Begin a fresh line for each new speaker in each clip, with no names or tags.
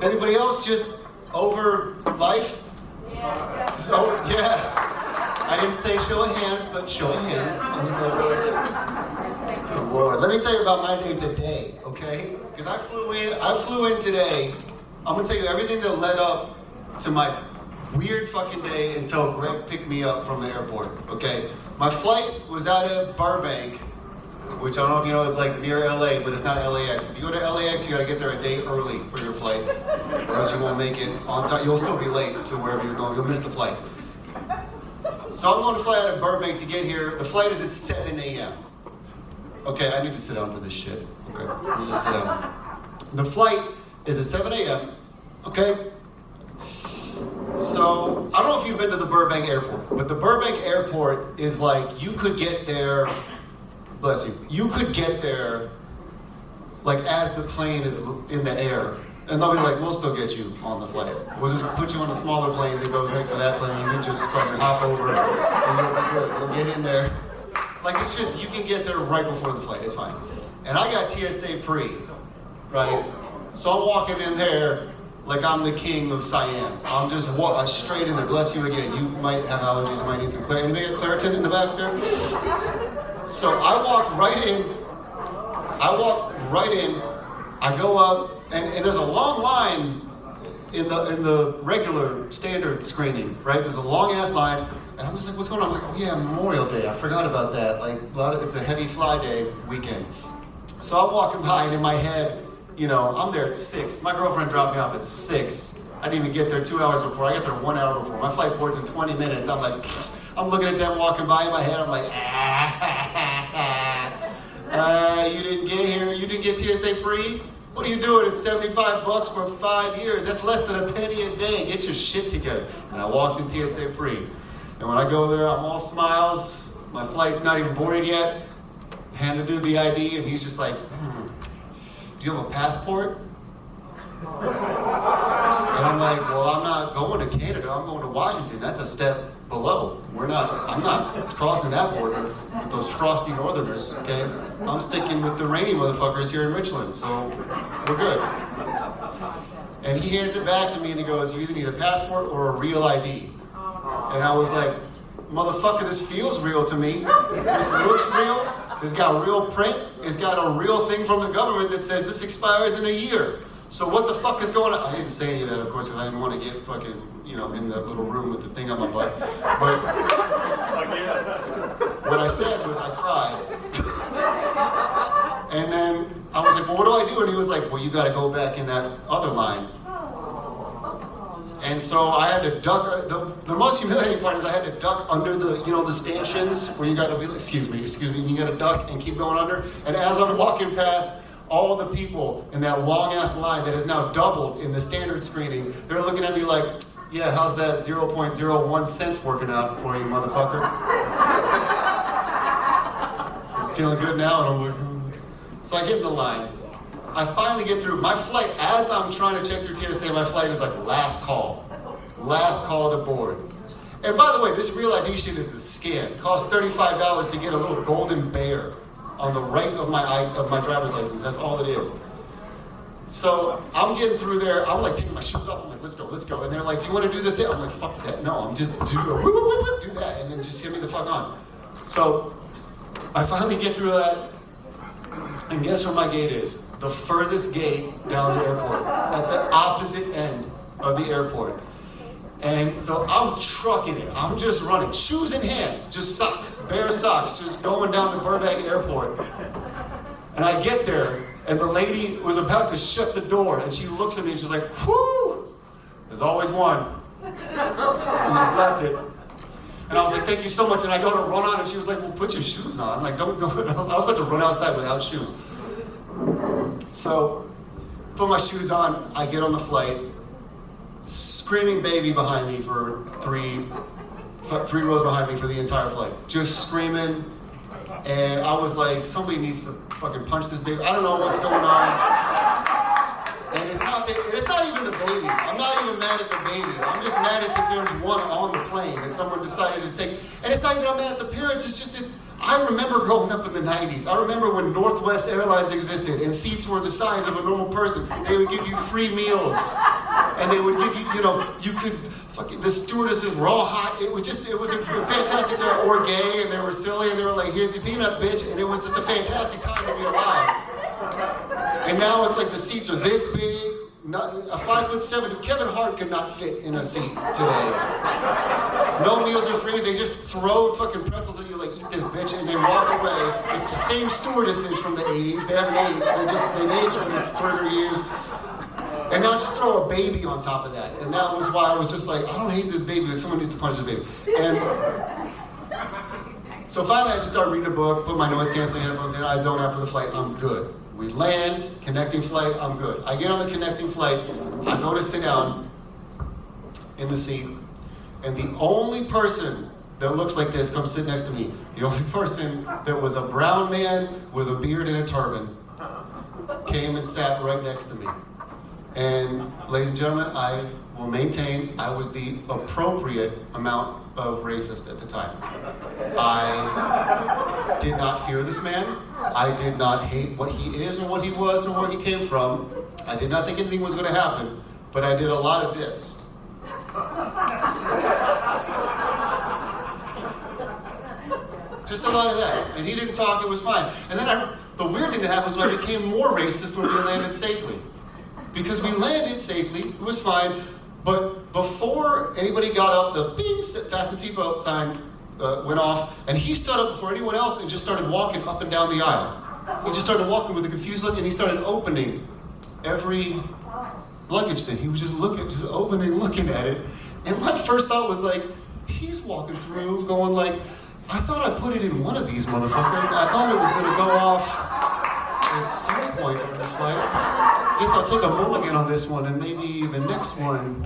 Anybody else just over life?
Yeah.
So, yeah. I didn't say show of hands, but show of hands. Good Lord. Let me tell you about my day today, okay? Because I flew in today. I'm going to tell you everything that led up to my weird fucking day until Greg picked me up from the airport, okay? My flight was out of Burbank, which I don't know if you know is like near LA, but it's not LAX. If you go to LAX, you gotta get there a day early for your flight, or else you won't make it on time. You'll still be late to wherever you're going. You'll miss the flight. So I'm going to fly out of Burbank to get here. The flight is at 7 a.m. Okay, I need to sit down for this shit. Okay, I need to sit down. The flight is at 7 a.m. Okay? So, I don't know if you've been to the Burbank airport, but the Burbank airport is like, you could get there, bless you, you could get there like as the plane is in the air. And they'll be like, we'll still get you on the flight. We'll just put you on a smaller plane that goes next to that plane, and you just fucking hop over and you'll be good. You'll get in there. Like, it's just, you can get there right before the flight, it's fine. And I got TSA pre, right? So I'm walking in there like I'm the king of Siam. I'm just straight in there. Bless you again. You might have allergies. You might need some Claritin. Anybody got Claritin in the back there? So I walk right in. I go up, and there's a long line in the regular standard screening, right? There's a long ass line, and I'm just like, what's going on? I'm like, oh yeah, Memorial Day. I forgot about that. Like, it's a heavy fly day weekend. So I'm walking by, and in my head, you know, I'm there at 6. My girlfriend dropped me off at 6. I didn't even get there 2 hours before. I got there 1 hour before. My flight boards in 20 minutes. I'm like, I'm looking at them walking by in my head. I'm like, you didn't get here. You didn't get TSA free? What are you doing? It's $75 for 5 years. That's less than a penny a day. Get your shit together. And I walked in TSA free. And when I go there, I'm all smiles. My flight's not even boarded yet. Hand the dude the ID, and he's just like, do you have a passport? And I'm like, well, I'm not going to Canada, I'm going to Washington. That's a step below. I'm not crossing that border with those frosty northerners, okay? I'm sticking with the rainy motherfuckers here in Richland, so we're good. And he hands it back to me and he goes, you either need a passport or a real ID. And I was like, motherfucker, this feels real to me. This looks real. It's got real print. It's got a real thing from the government that says this expires in a year. So what the fuck is going on? I didn't say any of that, of course, because I didn't want to get fucking, you know, in that little room with the thing on my butt. But what I said was I cried. And then I was like, well, what do I do? And he was like, well, you got to go back in that other line. And so I had to duck. The most humiliating part is I had to duck under the, you know, the stanchions where you got to be like, excuse me, and you got to duck and keep going under. And as I'm walking past all the people in that long ass line that is now doubled in the standard screening, they're looking at me like, yeah, how's that 0.01 cents working out for you, motherfucker? Feeling good now? And I'm like, So I get in the line. I finally get through. My flight, as I'm trying to check through TSA, my flight is like last call. Last call to board. And by the way, this real ID shit is a scam. It costs $35 to get a little golden bear on the right of my driver's license. That's all it is. So I'm getting through there. I'm like taking my shoes off. I'm like, let's go, let's go. And they're like, do you want to do the thing? I'm like, fuck that. No, I'm just do that, and then just hit me the fuck on. So I finally get through that, and guess where my gate is? The furthest gate down the airport, at the opposite end of the airport. And so I'm trucking it. I'm just running, shoes in hand, just socks, bare socks, just going down to Burbank Airport. And I get there, and the lady was about to shut the door, and she looks at me and she's like, whoo, there's always one. And just left it. And I was like, thank you so much. And I go to run on, and she was like, well, put your shoes on. I'm like, don't go. I was about to run outside without shoes. So, put my shoes on, I get on the flight, screaming baby behind me for three rows behind me for the entire flight. Just screaming. And I was like, somebody needs to fucking punch this baby. I don't know what's going on. And it's not even the baby. I'm not even mad at the baby. I'm just mad at that there's one on the plane that someone decided to take. And it's not even I'm mad at the parents, it's just that I remember growing up in the 90s. I remember when Northwest Airlines existed and seats were the size of a normal person. They would give you free meals And they would give you, you could, the stewardesses were all hot. It was a fantastic time, or gay, and they were silly, and they were like, here's your peanuts, bitch. And it was just a fantastic time to be alive. And now it's like the seats are this big. A 5'7", Kevin Hart could not fit in a seat today. No meals are free. They just throw fucking pretzels at you like, eat this bitch, and they walk away. It's the same stewardesses from the 80s. They haven't aged. They've aged, but it's 30 years. And now just throw a baby on top of that. And that was why I was just like, I don't hate this baby, but someone needs to punch this baby. And so finally I just started reading a book, put my noise canceling headphones in, I zone out for the flight, I'm good. We land, connecting flight, I'm good. I get on the connecting flight, I go to sit down in the seat, and the only person that looks like this comes sit next to me. The only person that was a brown man with a beard and a turban came and sat right next to me. And ladies and gentlemen, I will maintain I was the appropriate amount of racist at the time. I did not fear this man. I did not hate what he is or what he was or where he came from. I did not think anything was going to happen, but I did a lot of this. Just a lot of that. And he didn't talk, it was fine. And then the weird thing that happened was I became more racist when we landed safely. Because we landed safely, it was fine, but before anybody got up, the bing, fasten seatbelt sign went off, and he stood up before anyone else and just started walking up and down the aisle. He just started walking with a confused look, and he started opening every luggage thing. He was just opening, looking at it. And my first thought was like, he's walking through going like, I thought I put it in one of these motherfuckers. I thought it was gonna go off at some point on the flight. I guess I'll take a mulligan on this one and maybe the next one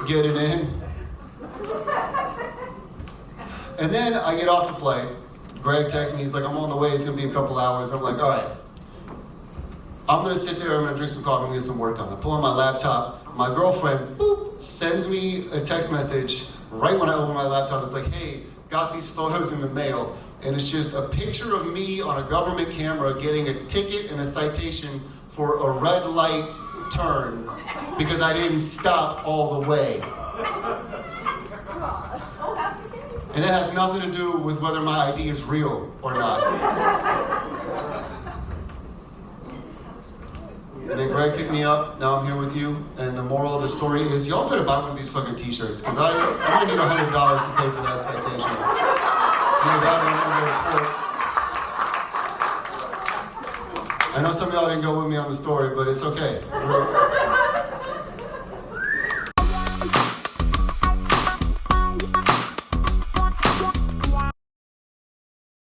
get it in. And then I get off the flight. Greg texts me, he's like, I'm on the way, it's gonna be a couple hours. I'm like, all right. I'm gonna sit there, I'm gonna drink some coffee, I'm gonna get some work done. I pull on my laptop, my girlfriend, boop, sends me a text message right when I open my laptop. It's like, hey, got these photos in the mail. And it's just a picture of me on a government camera getting a ticket and a citation for a red light turn because I didn't stop all the way. And that has nothing to do with whether my ID is real or not. And then Greg picked me up, now I'm here with you, and the moral of the story is y'all better buy one of these fucking t-shirts, because I'm gonna need $100 to pay for that citation. I know some of y'all didn't go with me on the story, but it's okay.